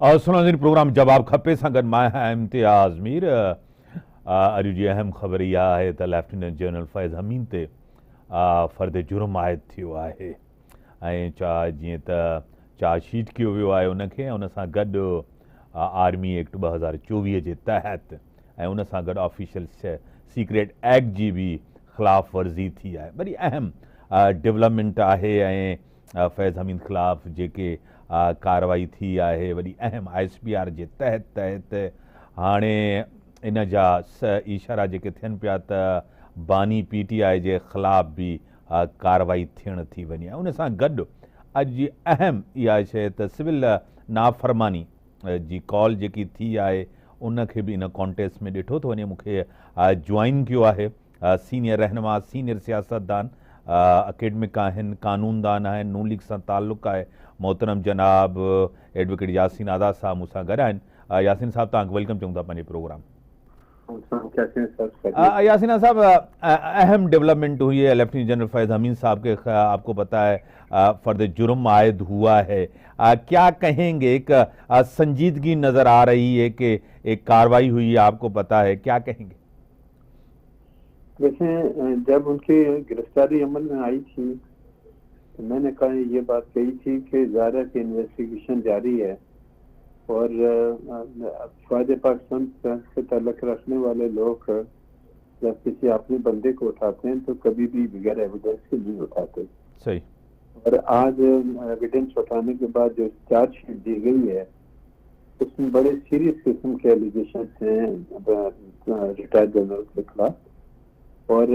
और सुनो प्रोग्राम जवाब खपे सां गॾु मां आहियां इम्तियाज़ मीर। अॼु जी अहम ख़बर इहा आहे त लेफ्टिनेंट जनरल फैज़ हमीद ते फ़र्द जुर्म आयद थियो आहे ऐं जीअं त चार्जशीट कयो वियो आहे उनखे ऐं उन सां गॾु आर्मी एक्ट 2024 जे तहत ऐं उन सां गॾु ऑफिशियल सीक्रेट एक्ट जी बि ख़िलाफ़ वर्ज़ी थी आहे। वरी अहम डेवलपमेंट आहे ऐं फैज़ हमीद ख़िलाफ़ जेके कार्रवाई थी आहे वरी अहम ISPR जे तहत हाणे इन जा इशारा जेके थियनि पिया त बानी PTI जे ख़िलाफ़ बि कार्रवाई थियण थी वञे। उन सां गॾु अॼु जी अहम इहा शइ त सिविल नाफ़रमानी जी कॉल जेकी थी आहे उनखे बि इन कॉन्टेस्ट में ॾिठो थो वञे। मूंखे ज्वाइन कयो आहे सीनियर रहनुमा सीनियर सियासतदान अकेडमिक आहिनि कानूनदान आहिनि नून लीग सां ताल्लुक़ आहे मोहतरम जनाब एडवोकेट यासीन आज़ाद साहब मूंसां गॾु आहिनि। यासीन साहब तव्हांखे वेलकम चऊं था पंहिंजे प्रोग्राम। यासीन साहब अहम डेवलपमेंट हुई है लेफ्टिनेंट जनरल फैज़ हमीद साहब के आपको पता है फर्द जुर्म आयद हुआ है। क्या कहेंगे? एक संजीदगी नजर आ रही है कि एक कार्रवाई हुई है, आपको पता है, क्या कहेंगे? वैसे जब उनकी गिरफ्तारी अमल में आई थी तो मैंने कहा ये बात कही थी कि ज़ाहिर की इन्वेस्टिगेशन जारी है और फ़ौज पाकिस्तान से ताल्लुक़ रखने वाले लोग जब किसी अपने बंदे को उठाते हैं तो कभी भी बगैर एविडेंस के नहीं उठाते। सही। और आज एविडेंस उठाने के बाद जो चार्जशीट दी गई है उसमें बड़े सीरियस किस्म के एलिगेशन हैं रिटायर्ड जनरल के खिलाफ और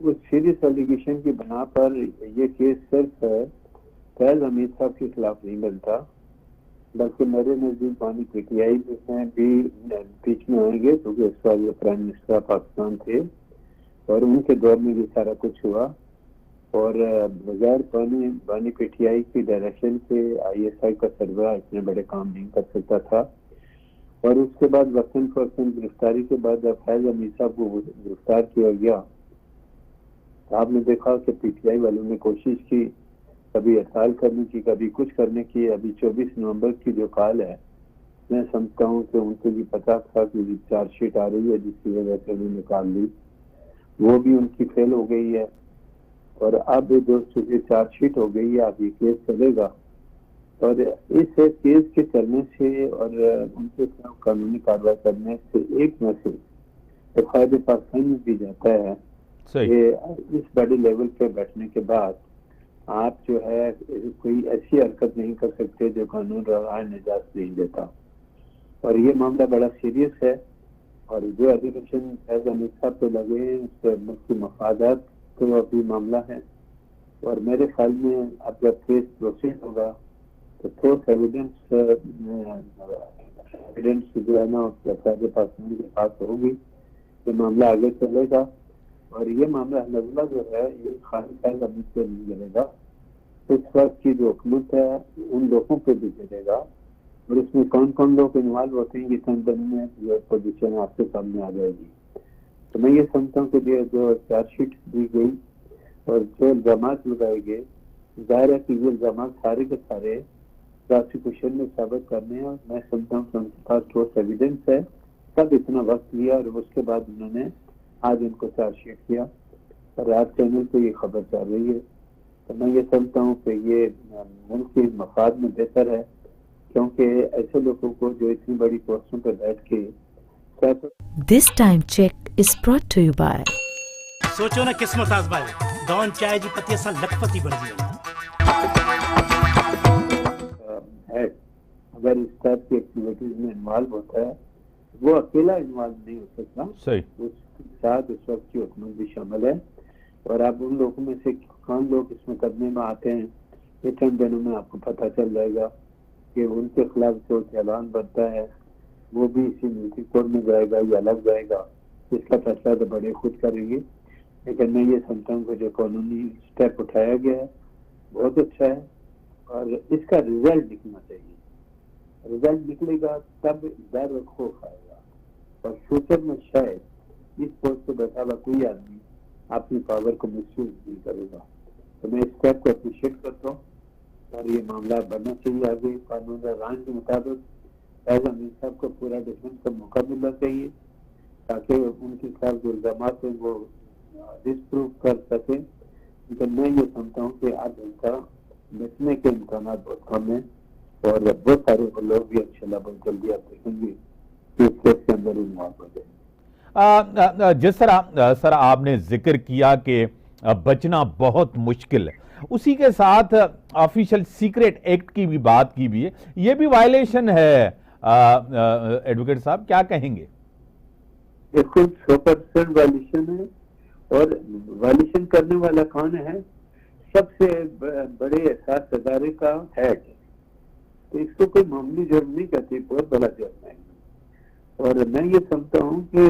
उस सीरियस एलिगेशन की बना पर ये केस सिर्फ फैज़ हमीद साहब के खिलाफ नहीं बनता बल्कि मेरे नज़दीक बानी PTI में भी बीच में आएंगे क्योंकि इस बार ये प्राइम मिनिस्टर पाकिस्तान थे और उनके दौर में भी सारा कुछ हुआ और बगैर बानी PTI की डायरेक्शन के ISI का सरबराह इतने बड़े काम नहीं कर सकता था। और उसके बाद वक्तन फौरतन गिरफ्तारी के बाद जब फैज़ हमीद साहब को गिरफ्तार किया गया तो आपने देखा कि PTI वालों ने कोशिश की कभी हड़ताल करने की कभी कुछ करने की। अभी 24 नवंबर की जो कॉल है मैं समझता हूँ कि उनको भी पता था कि चार्जशीट आ रही है जिसकी वजह से उन्होंने निकाल ली, वो भी उनकी फेल हो गई है। और अब जो चार्जशीट हो गई है अब ये केस चलेगा और इस केस के चलने से और उनके खिलाफ कानूनी कार्रवाई करने से एक मैसेज फ़ौज पाकिस्तान में भी जाता है कि इस बड़े लेवल पे बैठने के बाद आप जो है कोई ऐसी हरकत नहीं कर सकते जो कानून राय निजात नहीं देता। और ये मामला बड़ा सीरियस है और जो एलिगेशन फैज़ हमीद साहब पे लगे हैं उससे मुल्की मफादात तो अभी मामला है और मेरे ख्याल में अब जब केस प्रोसीड होगा तो ठोस एविडेंस जो है ना फैज़ पाकिस्तान के पास होगी ये मामला आगे चलेगा और ये मामला नजला जो है ये खाली फैज़ हमीद पे नहीं गिरेगा, इस वक्त की जो हुकूमत है उन लोगों पे भी गिरेगा और इसमें कौन कौन लोग इन्वॉल्व होते हैं ये चंद दिन में जो पोजीशन आपके सामने आ जाएगी। तो मैं ये समझता हूँ कि जो चार्जशीट दी गई और जो इल्जाम लगाए गए जाहिर है कि ये इल्जाम सारे के सारे प्रोसिक्यूशन में साबित करने हैं और मैं समझता हूँ कि उनके पास ठोस एविडेंस है तब इतना वक्त लिया और उसके बाद उन्होंने आज इनको चार्जशीट किया और आज चैनल पे ये खबर चल रही है। तो मैं ये समझता हूँ कि ये मुल्क के मफाद में बेहतर है क्योंकि ऐसे लोगों को जो इतनी बड़ी पोस्टों पर बैठ के this time check is brought to you by सोचो ना किस्मत आजमाए डॉन चाय जी पति असां लखपति बन है। अगर इस टाइप की एक्टिविटीज में इन्वॉल्व होता है वो अकेला इन्वॉल्व नहीं हो सकता, उसके साथ उस वक्त की हुकूमत भी शामिल है और अब उन लोगों में से कौन लोग इस मुकदमे में आते हैं ये चंद दिनों में आपको पता चल जाएगा कि उनके खिलाफ जो चालान बनता है वो भी इसी मिलिट्री कोर्ट में जाएगा या अलग जाएगा, इसका फैसला तो बड़े खुद करेंगे। लेकिन मैं ये समझता हूँ कि जो कानूनी स्टेप उठाया गया है बहुत अच्छा है और इसका रिजल्ट दिखना चाहिए। रिजल्ट निकलेगा तब डर और खौफ आएगा और फ्यूचर में शायद इस पोस्ट पर बैठा हुआ कोई आदमी अपनी पावर को मिसयूज नहीं करेगा। तो मैं इस स्टेप को अप्रिशिएट करता हूँ और ये मामला बनना चाहिए आगे कानून राय के मुताबिक फैज अमीन साहब को पूरा डिफेंस का मौका मिलना चाहिए ताकि उनके खिलाफ जो इल्जाम है वो डिस्प्रूव कर सके। तो मैं ये समझता हूँ कि अब उनका बचने के इम्कान बहुत कम है और बहुत सारे लोग भी इंशाल्लाह बहुत जल्दी आप देखेंगे कि इस केस के अंदर इन्वॉल्व हो जाए। जिस तरह सर आपने जिक्र किया कि बचना बहुत मुश्किल है, उसी के साथ ऑफिशियल सीक्रेट एक्ट की भी बात की भी है, ये भी वायलेशन है। एडवोकेट साहब क्या कहेंगे? बिल्कुल 100% वायलेशन है और वायलेशन करने वाला कौन है? सबसे बड़े एहसास अदारे का हेड। तो इसको कोई मामूली जुर्म नहीं कहते, बहुत बड़ा जुर्म है। और मैं ये समझता हूँ कि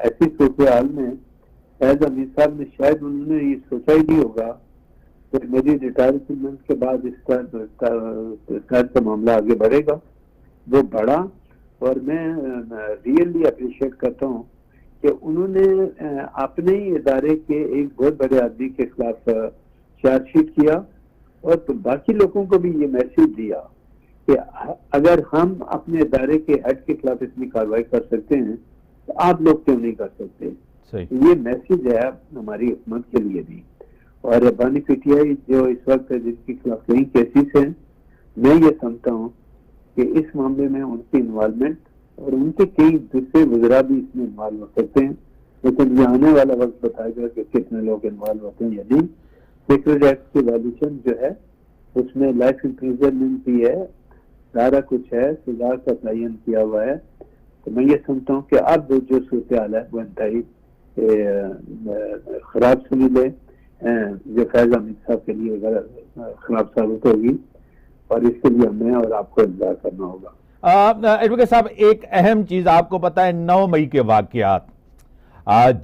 ऐसी सूरत में फैज अमीन साहब ने शायद उन्होंने ये सोचा ही नहीं होगा कि मेरी रिटायरमेंट के बाद इस तरह का मामला आगे बढ़ेगा। वो बढ़ा और मैं रियली अप्रिशिएट करता हूँ कि उन्होंने अपने ही इदारे के एक बहुत बड़े आदमी के खिलाफ चार्जशीट किया और तो बाकी लोगों को भी ये मैसेज दिया कि अगर हम अपने इदारे के हेड के खिलाफ इतनी कार्रवाई कर सकते हैं तो आप लोग क्यों नहीं कर सकते। ये मैसेज है हमारी हुकूमत के लिए भी। और बानी पीटीआई जो इस वक्त जिनके खिलाफ कई केसेस हैं, मैं ये समझता हूँ कि इस मामले में उनकी इन्वॉल्वमेंट और उनके कई दूसरे वज़रा भी इसमें इन्वॉल्व हो सकते हैं, लेकिन ये आने वाला वक्त बताएगा कि कितने लोग इन्वॉल्व होते हैं या नहीं। सीक्रेट एक्ट की वायलेशन जो है उसमें लाइफ इम्प्रिजनमेंट भी है, सारा कुछ है, सजा का तयन किया हुआ है। तो मैं ये समझता हूँ कि अब जो सूरत हाल है वो इंतहाई खराब सुनी ले, जो फैज अमीन साहब के लिए खराब साबित होगी और इसके लिए हमें और आपको इंतजार करना होगा। एडवोकेट साहब, एक अहम चीज आपको पता है 9 मई के वाकयात,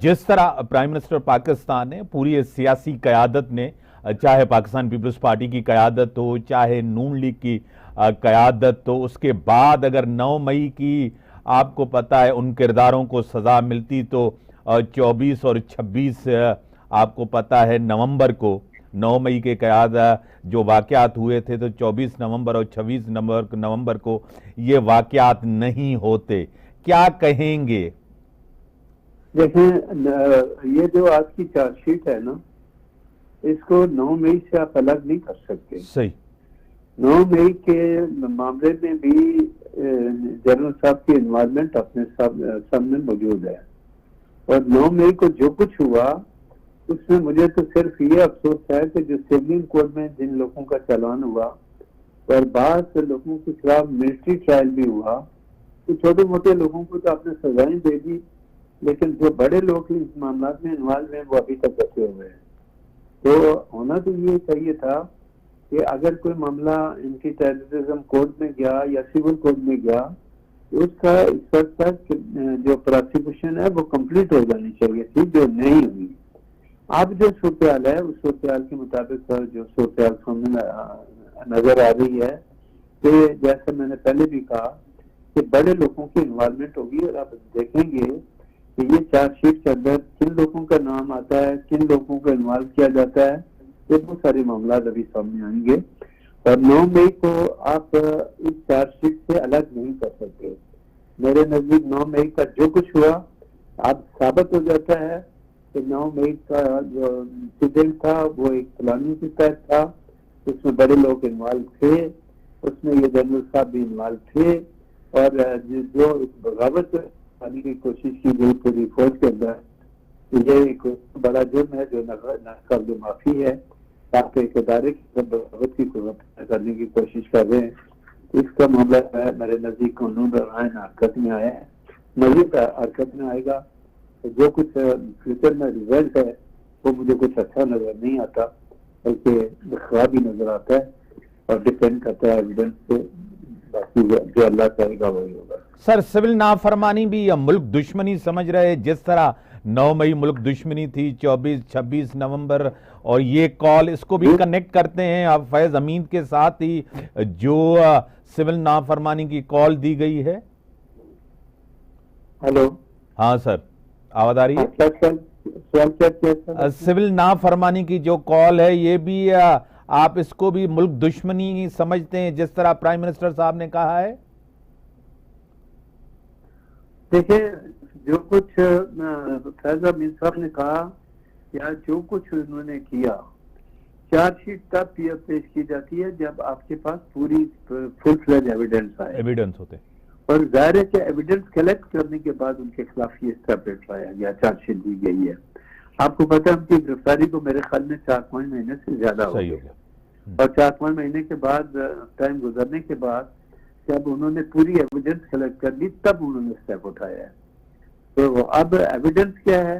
जिस तरह प्राइम मिनिस्टर पाकिस्तान ने, पूरी सियासी क़यादत ने, चाहे पाकिस्तान पीपल्स पार्टी की क़यादत हो चाहे नून लीग की क़यादत हो, उसके बाद अगर 9 मई की आपको पता है उन किरदारों को सज़ा मिलती तो 24 और 26 आपको पता है नवंबर को, 9 मई के क़यादत जो वाक़यात हुए थे तो 24 नवंबर और 26 नवंबर को ये वाक़यात नहीं होते। क्या कहेंगे? देखिए, ये जो आज की चार्जशीट है ना, इसको 9 मई से आप अलग नहीं कर सकते। सही। 9 मई के मामले में भी जनरल साहब की इन्वॉल्वमेंट अपने सामने मौजूद है और 9 मई को जो कुछ हुआ उसमें मुझे तो सिर्फ ये अफसोस है कि जो सिविलियन कोर्ट में जिन लोगों का चालान हुआ और बाद लोगों के खिलाफ मिलिट्री ट्रायल भी हुआ, तो छोटे मोटे लोगों को तो आपने सजाएं दे दी, लेकिन जो बड़े लोग इस मामला में इन्वॉल्व हैं वो अभी तक बचे हुए हैं। तो होना तो ये चाहिए था कि अगर कोई मामला इनकी टेररिज्म कोर्ट में गया या सिविल कोर्ट में गया तो उसका इस वक्त तक जो प्रोसिक्यूशन है वो कंप्लीट हो जानी चाहिए थी, जो नहीं हुई। अब जो सूरत है उस सूरत के मुताबिक जो सूरत सामने नजर आ रही है कि जैसे मैंने पहले भी कहा कि बड़े लोगों की इन्वॉल्वमेंट होगी और आप देखेंगे कि ये चार्जशीट के अंदर किन लोगों का नाम आता है, किन लोगों को इन्वॉल्व किया जाता है, ये बहुत सारे मामला अभी सामने आएंगे और 9 मई को आप इस चार्जशीट से अलग नहीं कर सकते। मेरे नजदीक 9 मई का जो कुछ हुआ अब साबित हो जाता है कि 9 मई का जो इंसिडेंट था वो एक प्लानिंग के तहत था, उसमें बड़े लोग इन्वॉल्व थे, उसमें ये जनरल साहब भी इन्वॉल्व थे और जो बगावत करने की कोशिश की गई पूरी फौज के अंदर, ये एक बड़ा जुर्म है जो नाकाबिल माफी है। ताकि एक इदारे की बगावत की करने की कोशिश कर रहे हैं, इसका मामला मेरे नजदीक कानून और आइन हरकत में आया है, मजीद हरकत में आएगा। तो जो कुछ फ्यूचर में रिजल्ट है वो मुझे कुछ अच्छा नजर नहीं आता, बल्कि खराब ही नजर आता है और डिपेंड करता है एविडेंस पे। बाकी जो अल्लाह करेगा वही होगा। सर, सिविल नाफरमानी भी या मुल्क दुश्मनी समझ रहे, जिस तरह 9 मई मुल्क दुश्मनी थी, 24-26 नवंबर और ये कॉल, इसको भी कनेक्ट करते हैं आप फैज अमीन के साथ ही जो सिविल नाफरमानी की कॉल दी गई है। हेलो, हाँ सर, आवाज आ रही है? सवाल क्या किया? सिविल नाफरमानी की जो कॉल है, ये भी आप इसको भी मुल्क दुश्मनी समझते हैं जिस तरह प्राइम मिनिस्टर साहब ने कहा है? देखिए, जो कुछ फैज अमीन साहब ने कहा या जो कुछ उन्होंने किया, चार्जशीट तब पेश की जाती है जब आपके पास पूरी फुल फ्लेज एविडेंस आए, एविडेंस होते, और जाहिर है कि एविडेंस कलेक्ट करने के बाद उनके खिलाफ ये स्टेप उठाया गया, चार्जशीट दी गई है। आपको पता है उनकी गिरफ्तारी को मेरे ख्याल में 4-5 महीने से ज्यादा हो गया, और 4-5 महीने के बाद टाइम गुजरने के बाद जब उन्होंने पूरी एविडेंस कलेक्ट कर ली तब उन्होंने स्टेप उठाया है। तो अब एविडेंस क्या है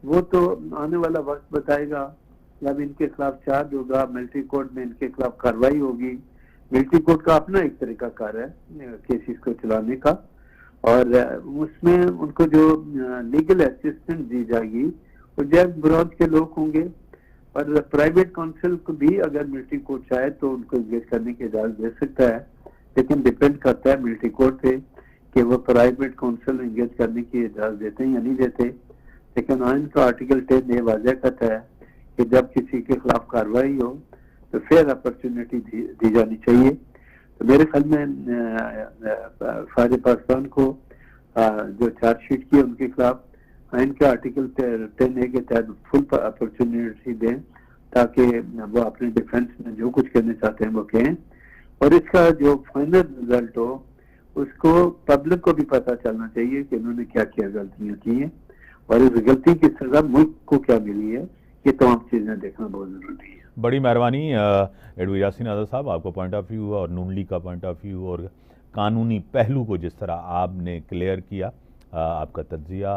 वो तो आने वाला वक्त बताएगा। जब इनके खिलाफ चार्ज होगा, मिलिट्री कोर्ट में इनके खिलाफ कार्रवाई होगी। मिलिट्री कोर्ट का अपना एक तरीका कार है केसेस को चलाने का, और उसमें उनको जो लीगल असिस्टेंस दी जाएगी वो जज ब्रांच के लोग होंगे, और प्राइवेट काउंसिल को भी अगर मिलिट्री कोर्ट चाहे तो उनको एंगेज करने की इजाजत दे सकता है, लेकिन डिपेंड करता है मिलिट्री कोर्ट पे कि वो प्राइवेट काउंसिल एंगेज करने की इजाजत देते हैं या नहीं देते। लेकिन आइन का आर्टिकल 10 ये वाजह कहता है कि जब किसी के खिलाफ कार्रवाई हो तो फेयर अपॉर्चुनिटी दी जानी चाहिए। तो मेरे ख्याल में फौज पाकिस्तान को जो चार्जशीट की उनके खिलाफ आइन के आर्टिकल 10A के तहत फुल अपॉर्चुनिटी दें ताकि वो अपने डिफेंस में जो कुछ करना चाहते हैं वो कहें, और इसका जो फाइनल रिजल्ट हो उसको पब्लिक को भी पता चलना चाहिए कि उन्होंने क्या क्या गलतियां की हैं और इस गलती की सजा मुल्क को क्या मिली है। ये तमाम चीजें देखना बहुत जरूरी है। बड़ी मेहरबानी एडवोकेट यासीन आज़ाद साहब, आपका पॉइंट ऑफ व्यू और नून लीग का पॉइंट ऑफ व्यू और कानूनी पहलू को जिस तरह आपने क्लियर किया, आपका तज्जिया